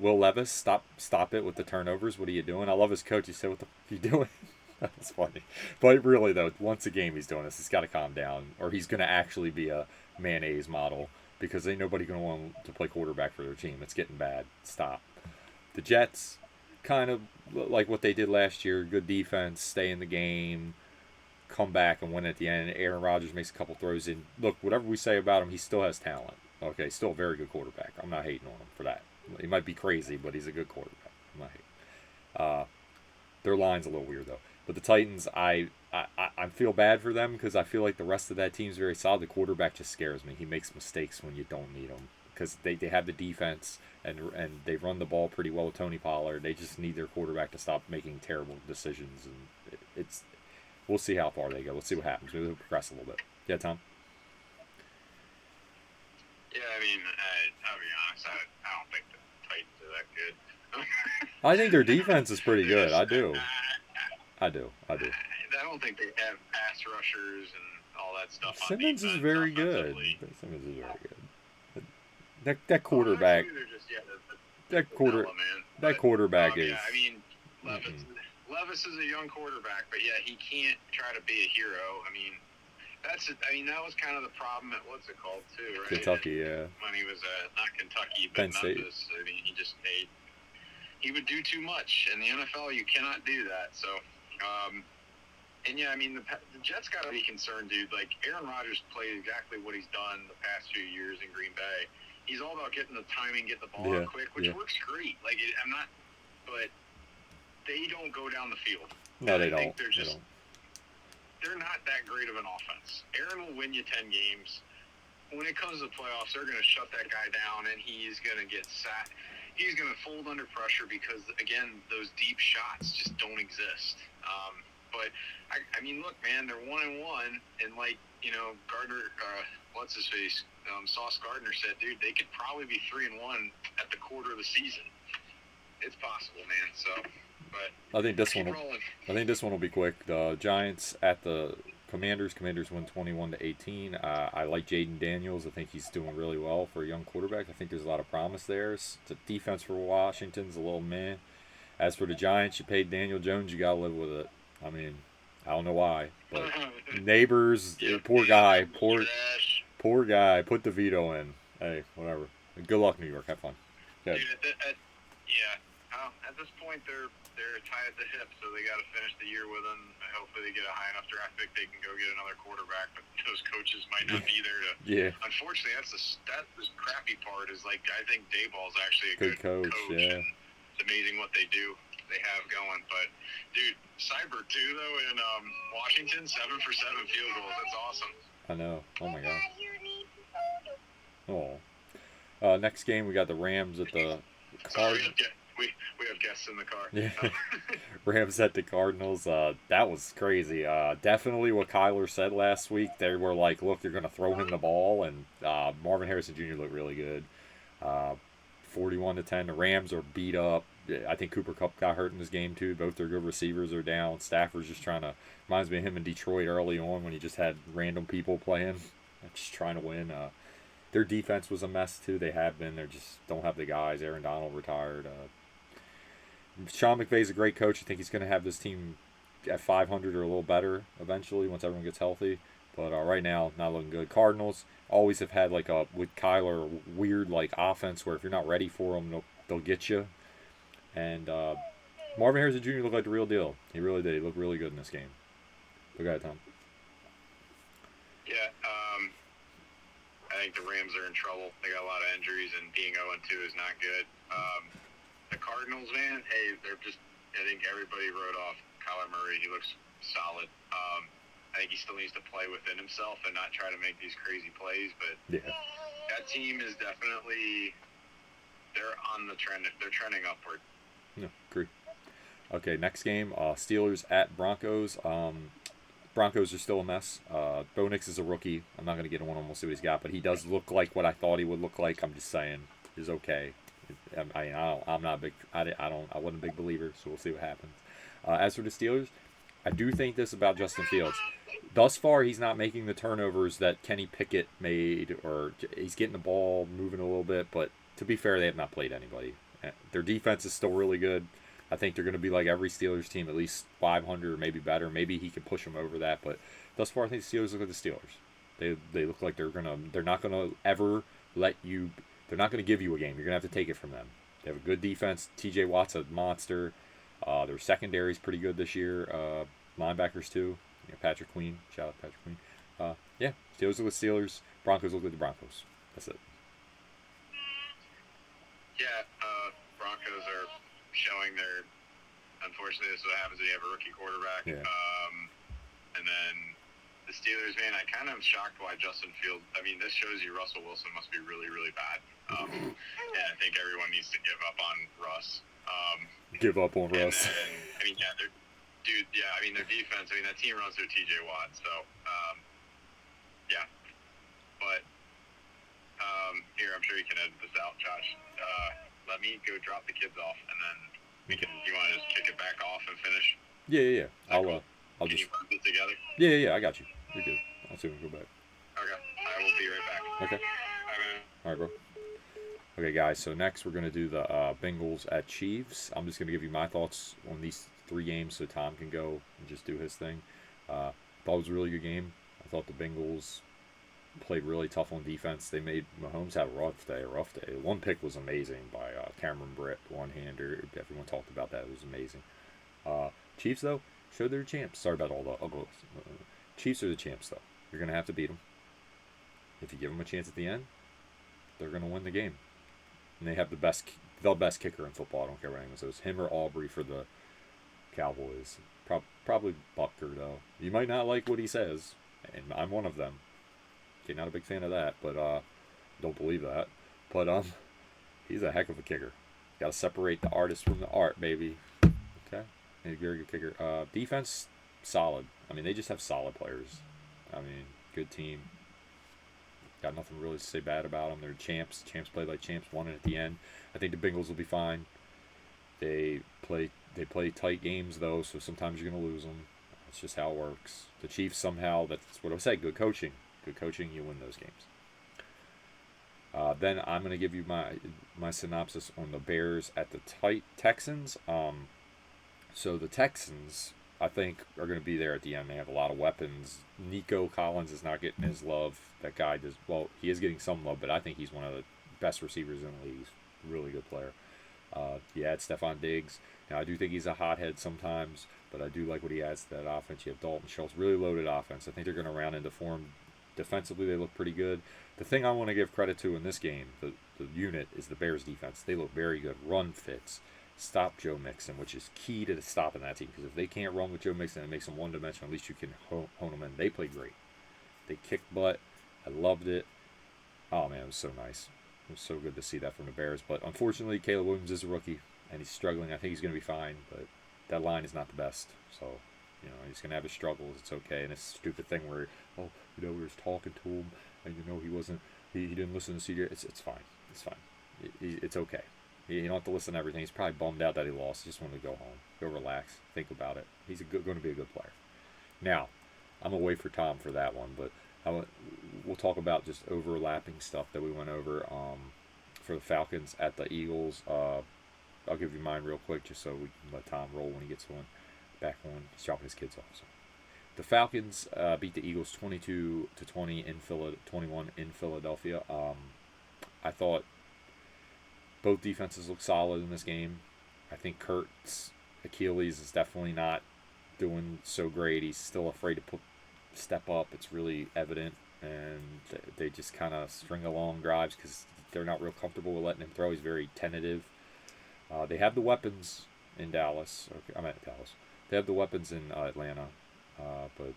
Will Levis, stop it with the turnovers. What are you doing? I love his coach. He said, what the f*** are you doing? That's funny. But really, though, once a game he's doing this, he's got to calm down, or he's going to actually be a mayonnaise model, because ain't nobody going to want to play quarterback for their team. It's getting bad. Stop. The Jets, kind of like what they did last year, good defense, stay in the game, come back and win at the end. Aaron Rodgers makes a couple throws in. Look, whatever we say about him, he still has talent. Okay, still a very good quarterback. I'm not hating on him for that. He might be crazy, but he's a good quarterback. I'm not hating. Their line's a little weird, though. But the Titans, I feel bad for them because I feel like the rest of that team's very solid. The quarterback just scares me. He makes mistakes when you don't need him because they have the defense and they run the ball pretty well with Tony Pollard. They just need their quarterback to stop making terrible decisions. And we'll see how far they go. Let's see what happens. Maybe they'll progress a little bit. Yeah, Tom? Yeah, I mean, I'll be honest. I don't think the Titans are that good. I think their defense is pretty good. I do. I don't think they have pass rushers and all that stuff. Simmons is very good. Simmons is very good. That quarterback. That quarterback is. Yeah, I mean, Levis is a young quarterback, but yeah, he can't try to be a hero. I mean, I mean, that was kind of the problem at what's it called too, right? Kentucky, yeah. When he was not Kentucky, but Penn State. Memphis. I mean, he would do too much. In the NFL, you cannot do that. So, and yeah, I mean, the Jets got to be concerned, dude. Like, Aaron Rodgers played exactly what he's done the past few years in Green Bay. He's all about getting the timing, get the ball out quick, which works great. Like, but they don't go down the field. No, they don't. They're not that great of an offense. Aaron will win you 10 games. When it comes to the playoffs, they're going to shut that guy down, and he's going to get sat. He's going to fold under pressure because, again, those deep shots just don't exist. But I mean, look, man, they're 1-1, and like, you know, Gardner, what's his face, Sauce Gardner said, dude, they could probably be 3-1 at the quarter of the season. It's possible, man. So, but I think this one will be quick. The Giants at the Commanders. Commanders win 21-18. I like Jaden Daniels. I think he's doing really well for a young quarterback. I think there's a lot of promise there. The defense for Washington's a little meh. As for the Giants, you paid Daniel Jones, you gotta live with it. I mean, I don't know why, but Neighbors, poor guy, poor guy, put the veto in. Hey, whatever. Good luck, New York. Have fun. Dude, at this point, they're tied at the hip, so they got to finish the year with him. Hopefully, they get a high enough draft pick, they can go get another quarterback. But those coaches might not be there to. Yeah. Unfortunately, that's the crappy part. Is like I think Dayball's actually a good coach. Yeah. And it's amazing what they have going. But dude, Cyber too though in Washington, 7 for 7 field goals. That's awesome. I know. Oh my god. Oh. Next game we got the Rams at the Cardinals. We have guests in the car. Yeah. Rams at the Cardinals. That was crazy. Definitely what Kyler said last week. They were like, look, you're going to throw him the ball. And Marvin Harrison Jr. looked really good. 41-10. The Rams are beat up. I think Cooper Kupp got hurt in this game too. Both their good receivers are down. Stafford's just reminds me of him in Detroit early on when he just had random people playing, just trying to win. Their defense was a mess too. They have been. They just don't have the guys. Aaron Donald retired. Sean McVay's a great coach. I think he's going to have this team at 500 or a little better eventually once everyone gets healthy. But right now, not looking good. Cardinals always have had with Kyler, a weird offense where if you're not ready for them, they'll get you. And Marvin Harrison Jr. looked like the real deal. He really did. He looked really good in this game. Look at it, Tom. Yeah, I think the Rams are in trouble. They got a lot of injuries, and being 0-2 is not good. The Cardinals, man, hey, I think everybody wrote off Kyler Murray. He looks solid. I think he still needs to play within himself and not try to make these crazy plays. But that team is definitely, they're on the trend. They're trending upward. Yeah, agree. Okay, next game, Steelers at Broncos. Broncos are still a mess. Bo Nix is a rookie. I'm not going to get on him. We'll see what he's got. But he does look like what I thought he would look like. I'm just saying, he's okay. I'm not a big. I wasn't a big believer, so we'll see what happens. As for the Steelers, I do think this about Justin Fields. Thus far, he's not making the turnovers that Kenny Pickett made, or he's getting the ball moving a little bit. But to be fair, they have not played anybody. Their defense is still really good. I think they're going to be like every Steelers team, at least 500 or maybe better. Maybe he can push them over that. But thus far, I think the Steelers look like the Steelers. They look like they're not gonna ever let you. They're not going to give you a game. You're going to have to take it from them. They have a good defense. TJ Watt's a monster. Their secondary's pretty good this year. Linebackers, too. Patrick Queen. Shout out Patrick Queen. Steelers look like Steelers. Broncos look like the Broncos. That's it. Yeah, Broncos are showing their... Unfortunately, this is what happens when you have a rookie quarterback. Yeah. And then... The Steelers, man, I kind of am shocked why Justin Fields. I mean, this shows you Russell Wilson must be really, really bad. And I think everyone needs to give up on Russ. Give up on Russ. I mean, yeah, their defense. I mean, that team runs through TJ Watt. So, yeah. But here, I'm sure you can edit this out, Josh. Let me go drop the kids off, and then you want to just kick it back off and finish? Yeah. I'll Can just. you run it together? Yeah. I got you. You're good. I'll see when we go back. Okay. I will be right back. Okay. All right, bro. Okay, guys. So next we're gonna do the Bengals at Chiefs. I'm just gonna give you my thoughts on these 3 games, so Tom can go and just do his thing. Thought it was a really good game. I I thought the Bengals played really tough on defense. They made Mahomes have a rough day. One pick was amazing by Cameron Britt, one-hander. Everyone talked about that. It was amazing. Chiefs, though, showed they're champs. Sorry about all the ugly. Chiefs are the champs, though. You're going to have to beat them. If you give them a chance at the end, they're going to win the game. And they have the best kicker in football. I don't care what anyone says. Him or Aubrey for the Cowboys. Probably Bucker, though. You might not like what he says, and I'm one of them. Okay, not a big fan of that, but don't believe that. But he's a heck of a kicker. Got to separate the artist from the art, baby. Okay, he's a very good kicker. Defense, solid. I mean, they just have solid players. I mean, good team. Got nothing really to say bad about them. They're champs. Champs played like champs. Won it at the end. I think the Bengals will be fine. They play tight games though, so sometimes you're gonna lose them. That's just how it works. The Chiefs somehow. That's what I say. Good coaching. Good coaching. You win those games. Then I'm gonna give you my synopsis on the Bears at the Texans. So the Texans, I think, are going to be there at the end. They have a lot of weapons. Nico Collins is not getting his love. That guy does well. He is getting some love, but I think he's one of the best receivers in the league. He's a really good player. You add Stephon Diggs. Now I do think he's a hothead sometimes, but I do like what he adds to that offense. You have Dalton Schultz, really loaded offense. I think they're going to round into form. Defensively, they look pretty good. The thing I want to give credit to in this game, the unit, is the Bears' defense. They look very good. Run fits. Stop Joe Mixon, which is key to stopping that team. Because if they can't run with Joe Mixon and makes them one-dimensional, at least you can hone them in. They played great. They kicked butt. I loved it. Oh, man, it was so nice. It was so good to see that from the Bears. But unfortunately, Caleb Williams is a rookie, and he's struggling. I think he's going to be fine, but that line is not the best. So, he's going to have his struggles. It's okay. And this stupid thing where, we were talking to him, and, he didn't listen to CJ. It's fine. It's fine. It's okay. You don't have to listen to everything. He's probably bummed out that he lost. He just wanted to go home, go relax, think about it. He's going to be a good player. Now, I'm going to wait for Tom for that one, but we'll talk about just overlapping stuff that we went over for the Falcons at the Eagles. I'll give you mine real quick just so we can let Tom roll when he gets back on. He's dropping his kids off. So. The Falcons beat the Eagles 22-20 21 in Philadelphia. I thought both defenses look solid in this game. I think Kurt's Achilles is definitely not doing so great. He's still afraid to step up. It's really evident. And they just kind of string along drives because they're not real comfortable with letting him throw. He's very tentative. They have the weapons in Dallas. Okay, I'm at Dallas. They have the weapons in Atlanta. But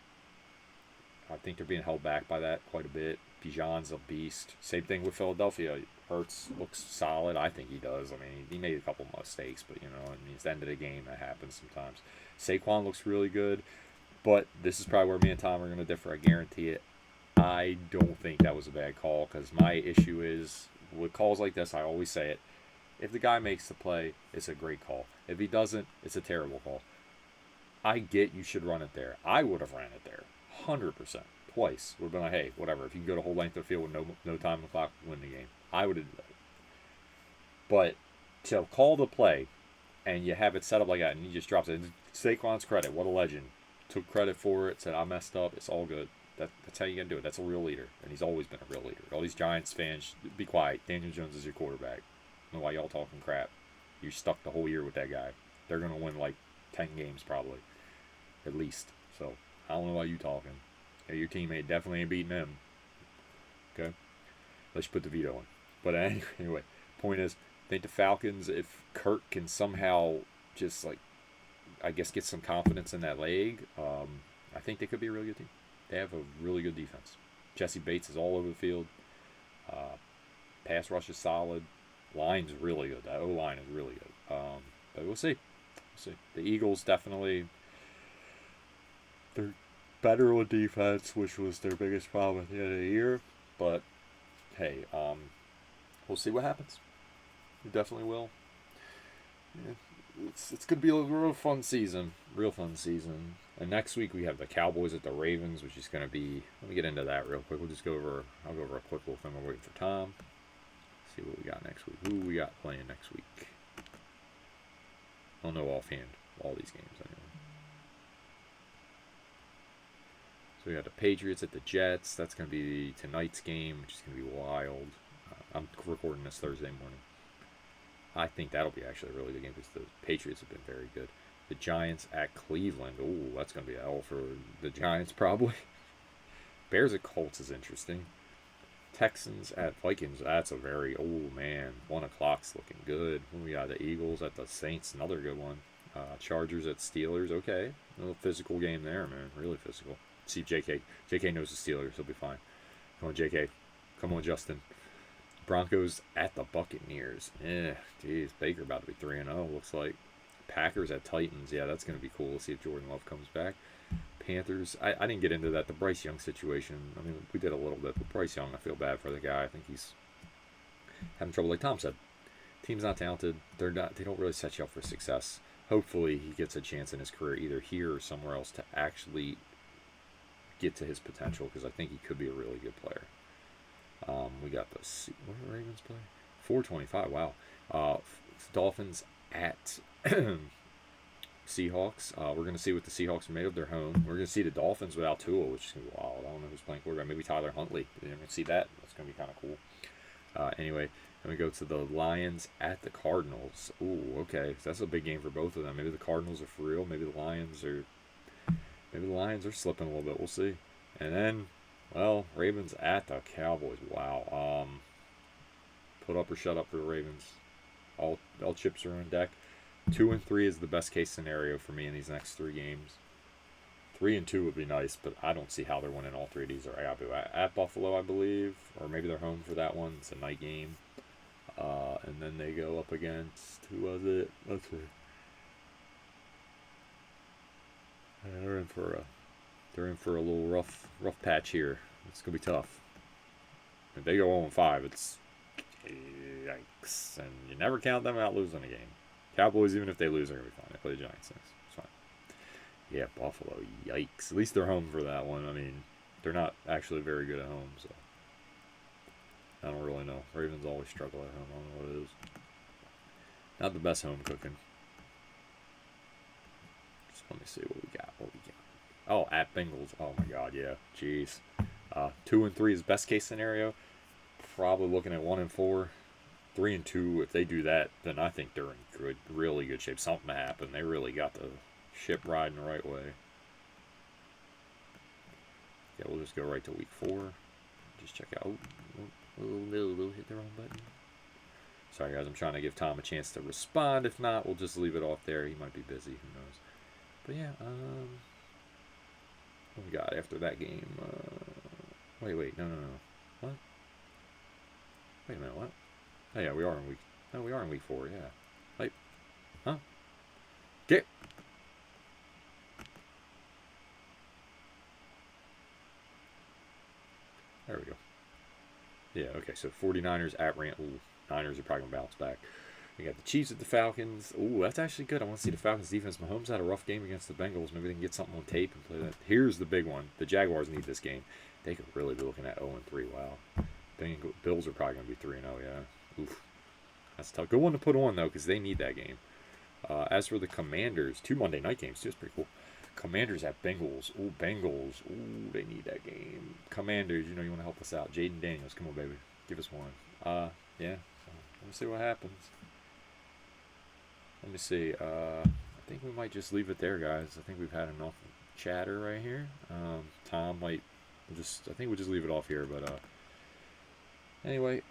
I think they're being held back by that quite a bit. Bijan's a beast. Same thing with Philadelphia. Hurts looks solid. I think he does. I mean, he made a couple mistakes, but it's the end of the game. That happens sometimes. Saquon looks really good, but this is probably where me and Tom are going to differ. I guarantee it. I don't think that was a bad call because my issue is with calls like this, I always say it. If the guy makes the play, it's a great call. If he doesn't, it's a terrible call. I get you should run it there. I would have ran it there, 100%. Twice. Would have been like, hey, whatever. If you can go the whole length of the field with no time on the clock, win the game. I would have done that. But to call the play and you have it set up like that and he just drops it. Saquon's credit. What a legend. Took credit for it. Said, I messed up. It's all good. That's how you got to do it. That's a real leader. And he's always been a real leader. All these Giants fans, be quiet. Daniel Jones is your quarterback. I don't know why y'all talking crap. You're stuck the whole year with that guy. They're going to win like 10 games probably. At least. So, I don't know why you talking. Yeah, your teammate definitely ain't beating them. Okay? Let's put the veto on. But anyway, point is, I think the Falcons, if Kurt can somehow just get some confidence in that leg, I think they could be a really good team. They have a really good defense. Jesse Bates is all over the field. Pass rush is solid. Line's really good. That O-line is really good. But we'll see. The Eagles definitely, they're better on defense, which was their biggest problem at the end of the year. But, hey, we'll see what happens. We definitely will. Yeah, it's going to be a real fun season. And next week we have the Cowboys at the Ravens, which is going to be, let me get into that real quick. I'll go over a quick little thing. We're waiting for Tom. See what we got next week. Who we got playing next week? I don't know offhand all these games anyway. So we got the Patriots at the Jets. That's going to be tonight's game, which is going to be wild. I'm recording this Thursday morning. I think that'll be actually a really good game because the Patriots have been very good. The Giants at Cleveland. Ooh, that's going to be an L for the Giants probably. Bears at Colts is interesting. Texans at Vikings. That's a very, oh man, 1 o'clock's looking good. We got the Eagles at the Saints, another good one. Chargers at Steelers. Okay, a little physical game there, man. Really physical. See JK. JK knows the Steelers. He'll be fine. Come on, JK. Come on, Justin. Broncos at the Buccaneers. Geez, Baker about to be 3-0. Looks like. Packers at Titans. Yeah, that's going to be cool to see if Jordan Love comes back. Panthers. I didn't get into that. The Bryce Young situation. I mean, we did a little bit, but Bryce Young, I feel bad for the guy. I think he's having trouble. Like Tom said, team's not talented. They don't really set you up for success. Hopefully, he gets a chance in his career either here or somewhere else to actually get to his potential because I think he could be a really good player. We got the what are the Ravens play? 4:25. Wow. Dolphins at Seahawks. We're going to see what the Seahawks are made of. Their home. We're going to see the Dolphins without Tua, which is going to be wild. I don't know who's playing quarterback. Maybe Tyler Huntley. You're going to see that. That's going to be kind of cool. Anyway, then we go to the Lions at the Cardinals. Ooh, okay. So that's a big game for both of them. Maybe the Cardinals are for real. Maybe the Lions are slipping a little bit. We'll see. And then, well, Ravens at the Cowboys. Wow. Put up or shut up for the Ravens. All chips are on deck. 2-3 is the best case scenario for me in these next 3 games. 3-2 would be nice, but I don't see how they're winning all 3 of these. I got to be at Buffalo, I believe, or maybe they're home for that one. It's a night game, and then they go up against who was it? Let's see. They're in for a little rough patch here. It's gonna be tough. If they go 0-5, it's yikes, and you never count them out losing a game. Cowboys, even if they lose, are going to be fine. They play the Giants next. It's fine. Yeah, Buffalo, yikes. At least they're home for that one. I mean, they're not actually very good at home, so I don't really know. Ravens always struggle at home. I don't know what it is. Not the best home cooking. Just let me see what we got. Oh, at Bengals. Oh, my God, yeah. Jeez. 2-3 is best case scenario. Probably looking at 1-4. 3-2, if they do that, then I think they're in really good shape. Something happened. They really got the ship riding the right way. Yeah, we'll just go right to week 4. Just check out. We'll hit the wrong button. Sorry, guys. I'm trying to give Tom a chance to respond. If not, we'll just leave it off there. He might be busy. Who knows? But yeah, what we got after that game? Wait. No. What? Wait a minute. What? Oh yeah, we are in week 4, yeah. Like, huh? Get. There we go. Yeah, okay, so 49ers at Rant. Ooh, Niners are probably going to bounce back. We got the Chiefs at the Falcons. Ooh, that's actually good. I want to see the Falcons defense. Mahomes had a rough game against the Bengals. Maybe they can get something on tape and play that. Here's the big one. The Jaguars need this game. They could really be looking at 0-3. Wow. Bills are probably going to be 3-0, yeah. Oof. That's tough. Good one to put on, though, because they need that game. As for the Commanders, 2 Monday night games, too. It's pretty cool. Commanders at Bengals. Ooh, Bengals. Ooh, they need that game. Commanders, you want to help us out. Jaden Daniels, come on, baby. Give us one. Yeah. So, let me see what happens. Let me see. I think we might just leave it there, guys. I think we've had enough chatter right here. Tom might I think we'll just leave it off here, but anyway,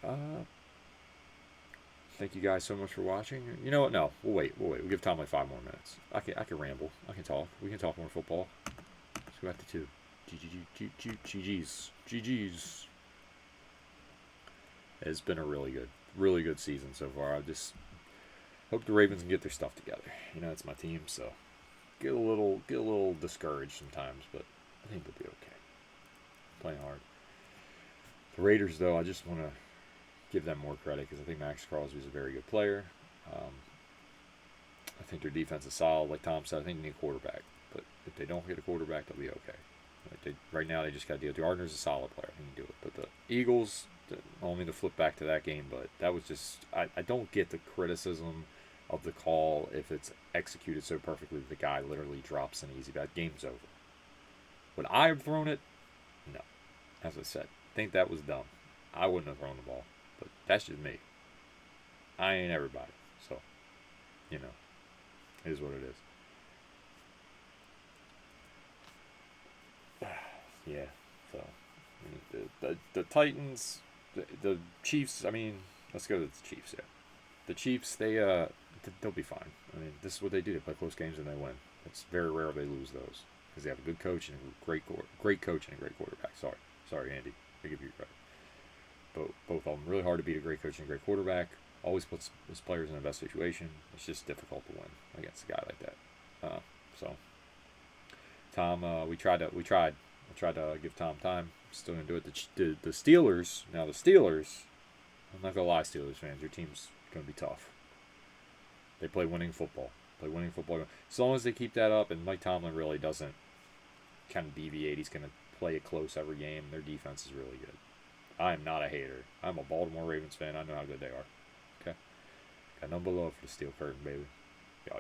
thank you guys so much for watching. You know what? No, we'll wait. We'll give Tom like 5 more minutes. I can ramble. I can talk. We can talk more football. Let's go back to 2. GG's. It's been a really good season so far. I just hope the Ravens can get their stuff together. It's my team, so get a little discouraged sometimes, but I think they'll be okay. Playing hard. The Raiders, though, I just want to give them more credit because I think Max Crosby is a very good player. I think their defense is solid. Like Tom said, I think they need a quarterback. But if they don't get a quarterback, they'll be okay. Right now, they just got to deal. Gardner's a solid player. He can do it. But the Eagles, I don't mean to flip back to that game, but that was just – I don't get the criticism of the call if it's executed so perfectly that the guy literally drops an easy bat. Game's over. Would I have thrown it? No. As I said, I think that was dumb. I wouldn't have thrown the ball. But that's just me. I ain't everybody. So, you know, it is what it is. Yeah. So, the Titans, the Chiefs, I mean, let's go to the Chiefs, yeah. The Chiefs, they'll be fine. I mean, this is what they do. They play close games and they win. It's very rare they lose those because they have a good coach and a great coach and a great quarterback. Sorry, Andy. I give you credit. But both of them really hard to beat a great coach and a great quarterback. Always puts his players in the best situation. It's just difficult to win against a guy like that. So, Tom, we tried to give Tom time. Still gonna do it. The Steelers. Now the Steelers. I'm not gonna lie, Steelers fans. Your team's gonna be tough. They play winning football. As long as they keep that up, and Mike Tomlin really doesn't kind of deviate. He's gonna play it close every game. Their defense is really good. I am not a hater. I'm a Baltimore Ravens fan. I know how good they are. Okay, got no below for the Steel Curtain, baby.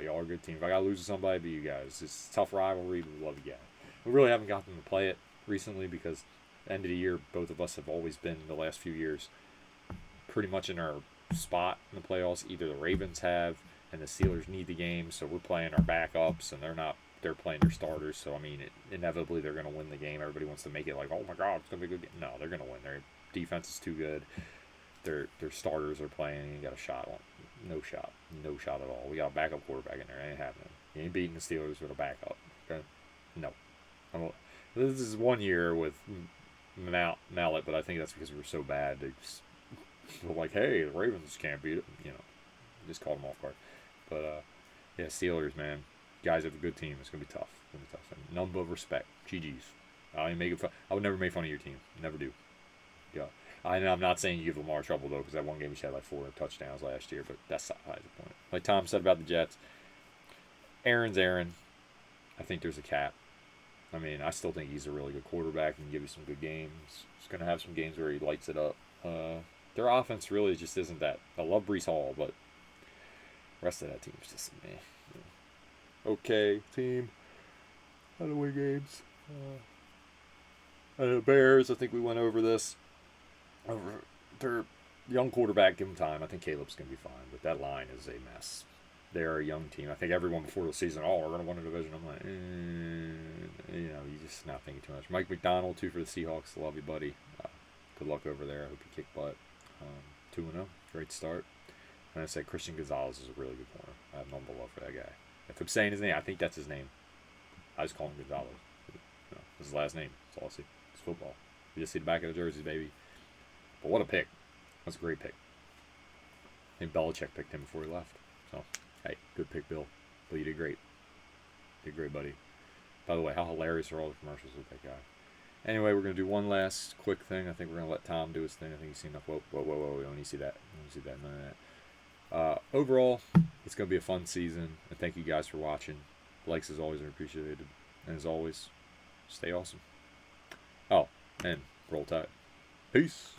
Y'all are a good team. If I gotta lose to somebody, it'd be you guys. It's a tough rivalry, but we love you guys. We really haven't gotten to play it recently because end of the year, both of us have always been the last few years pretty much in our spot in the playoffs. Either the Ravens have, and the Steelers need the game, so we're playing our backups, and they're playing their starters. So I mean, inevitably they're gonna win the game. Everybody wants to make it like, oh my God, it's gonna be a good game. No, they're gonna win. Their defense is too good. Their starters are playing. You got a shot on. No shot at all. We got a backup quarterback in there. It ain't happening. You ain't beating the Steelers with a backup. Okay? No. This is 1 year with Mallet, but I think that's because we were so bad. They just were like, hey, the Ravens can't beat it. Just called them off guard. But, yeah, Steelers, man. Guys have a good team. It's going to be tough. And none but respect. GG's. I would never make fun of your team. Never do. Yeah. I'm not saying you give Lamar trouble, though, because that one game he had like 4 touchdowns last year, but that's not the point. Like Tom said about the Jets, Aaron's Aaron. I think there's a cap. I mean, I still think he's a really good quarterback and can give you some good games. He's going to have some games where he lights it up. Their offense really just isn't that. I love Breece Hall, but the rest of that team's just meh. Okay, team. How to win games. The Bears, I think we went over this. Their young quarterback, give him time. I think Caleb's going to be fine, but that line is a mess. They're a young team. I think everyone before the season, we're going to win a division. I'm like, you're just not thinking too much. Mike McDonald, too, for the Seahawks. Love you, buddy. Good luck over there. I hope you kick butt. 2-0. Great start. And I said Christian Gonzalez is a really good corner. I have no love for that guy. If I'm saying his name, I think that's his name. I just call him Gonzalez. It's his last name. That's all I see. It's football. You just see the back of the jerseys, baby. But what a pick. That's a great pick. I think Belichick picked him before he left. So, hey, good pick, Bill. But you did great. Did great, buddy. By the way, how hilarious are all the commercials with that guy? Anyway, we're going to do one last quick thing. I think we're going to let Tom do his thing. I think he's seen enough. Whoa. We don't need to see that. None of that. Overall, it's going to be a fun season. And thank you guys for watching. Likes as always are appreciated. And as always, stay awesome. Oh, and roll tide. Peace.